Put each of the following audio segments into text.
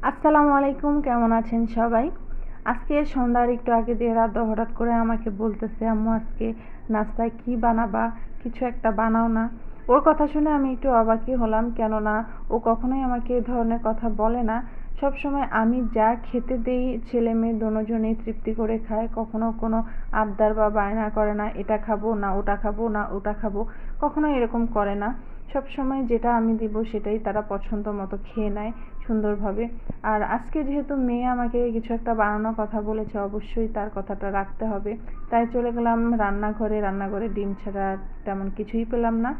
আসসালামু আলাইকুম, কেমন আছেন সবাই? আজকে সন্ধ্যার একটু আগে দিয়ে রাত হঠাৎ করে আমাকে বলতেছে, আম্মু আজকে নাস্তায় কি বানাবা, কিছু একটা বানাও না। ওর কথা শুনে আমি একটু অবাকই হলাম, কেননা ও কখনোই আমাকে এ ধরনের কথা বলে না। সব সময় আমি যা খেতে দেই ছেলে মেয়ে দুজনেই তৃপ্তি করে খায়, কখনো কোনো আবদার বা বায়না করে না, এটা খাবো না ওটা খাবো না ওটা খাবো, কখনো এরকম করে না। সব সময় যেটা আমি দিব সেটাই তারা পছন্দ মতো খেয়ে নেয় সুন্দরভাবে। আর আজকে যেহেতু মেয়ে আমাকে কিছু একটা বানানোর কথা বলেছে, অবশ্যই তার কথাটা রাখতে হবে। তাই চলে গেলাম রান্নাঘরে ডিম ছাড়া তেমন কিছুই পেলাম না।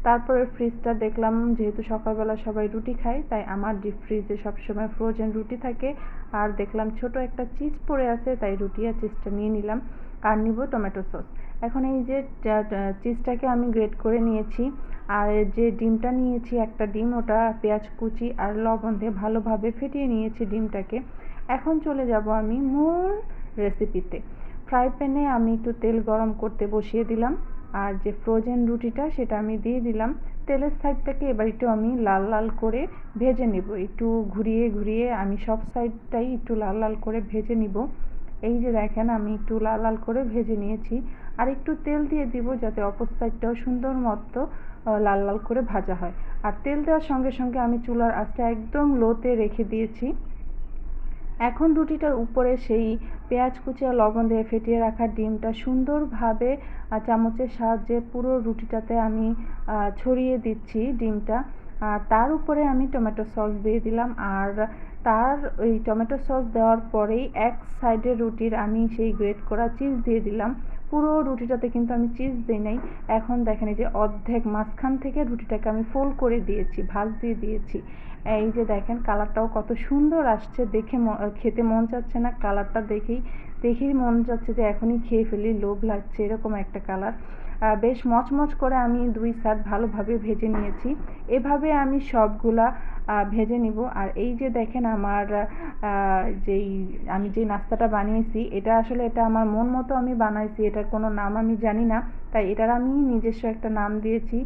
তারপরে ফ্রিজটা দেখলাম, যেহেতু সকালবেলা সবাই রুটি খায়, তাই আমার ডিপ ফ্রিজে সবসময় ফ্রোজেন রুটি থাকে। আর দেখলাম ছোট একটা চিজ পড়ে আছে, তাই রুটি আর চিজটা নিয়ে নিলাম। আর নিব টমেটো সস। এখন এই যে চিজটাকে আমি গ্রেট করে নিয়েছি, আর যে ডিমটা নিয়েছি একটা ডিম, ওটা পেঁয়াজ কুচি আর লবণ দিয়ে ভালোভাবে ফেটিয়ে নিয়েছি ডিমটাকে। এখন চলে যাব আমি মূল রেসিপিতে। ফ্রাই প্যানে আমি একটু তেল গরম করতে বসিয়ে দিলাম, আর যে ফ্রোজেন রুটিটা সেটা আমি দিয়ে দিলাম। তেলের সাইডটাকে এবার একটু আমি লাল লাল করে ভেজে নিব, একটু ঘুরিয়ে ঘুরিয়ে আমি সব সাইডটাই একটু লাল লাল করে ভেজে নিব। এই যে দেখেন, আমি একটু লাল লাল করে ভেজে নিয়েছি। আর একটু তেল দিয়ে দিব যাতে অপর সাইডটাও সুন্দর মতো লাল লাল করে ভাজা হয়। আর তেল দেওয়ার সঙ্গে সঙ্গে আমি চুলার আঁচটা একদম লোতে রেখে দিয়েছি। এখন রুটিটার উপরে সেই পেঁয়াজ কুচি আর লবণ দিয়ে ফেটিয়ে রাখা ডিমটা সুন্দরভাবে চামচের সাহায্যে পুরো রুটিটাতে আমি ছড়িয়ে দিচ্ছি ডিমটা। আর তার উপরে আমি টমেটো সস দিয়ে দিলাম। আর তার ওই টমেটো সস দেওয়ার পরেই এক সাইডে রুটির আমি সেই গ্রেট করা চিজ দিয়ে দিলাম। পুরো রুটিটাতে কিন্তু আমি চিজ দিই নাই। এখন দেখেন, এই যে অর্ধেক মাঝখান থেকে রুটিটাকে আমি ফোল্ড করে দিয়েছি, ভাঁজ দিয়ে দিয়েছি। এই যে দেখেন, কালারটাও কত সুন্দর আসছে, দেখে খেতে মন চাচ্ছে না। কালারটা দেখেই মন চাচ্ছে যে এখনই খেয়ে ফেলি, লোভ লাগছে, এরকম একটা কালার। বেশ মচমচ করে আমি দুই সাইড ভালোভাবে ভেজে নিয়েছি। এভাবে আমি সবগুলা ভেজে নিব। আর এই যে দেখেন, আমার আমি যে নাস্তাটা বানিয়েছি, এটা আসলে এটা আমার মন মতো আমি বানাইছি, এটার কোনো নাম আমি জানি না। তাই এটার আমি নিজস্ব একটা নাম দিয়েছি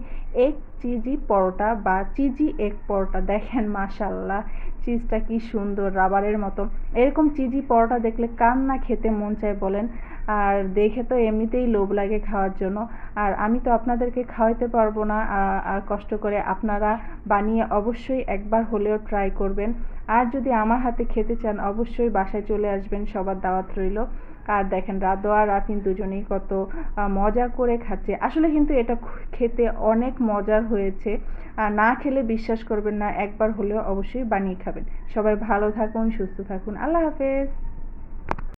এগ চিজি পরোটা বা চিজি এগ পরোটা। দেখেন মাশাল্লাহ, চিজটা কি সুন্দর, রাবারের মতো। এরকম চিজি পরোটা দেখলে কার না খেতে মন চায় বলেন? আর দেখে তো এমনিতেই লোভ লাগে খাওয়ার জন্য। আর আমি তো আপনাদেরকে খাওয়াইতে পারবো না কষ্ট করে, আপনারা বানিয়ে অবশ্যই একবার হলেও ট্রাই করবেন। আর যদি আমার হাতে খেতে চান, অবশ্যই বাসায় চলে আসবেন, সবার দাওয়াত রইল। আর দেখেন, রাদোয়া আর রাফিন দুজনেই কত মজা করে খাচ্ছে। আসলে কিন্তু এটা খেতে অনেক মজার হয়েছে। না খেলে বিশ্বাস করবেন না, একবার হলেও অবশ্যই বানিয়ে খাবেন। সবাই ভালো থাকুন, সুস্থ থাকুন। আল্লাহ হাফেজ।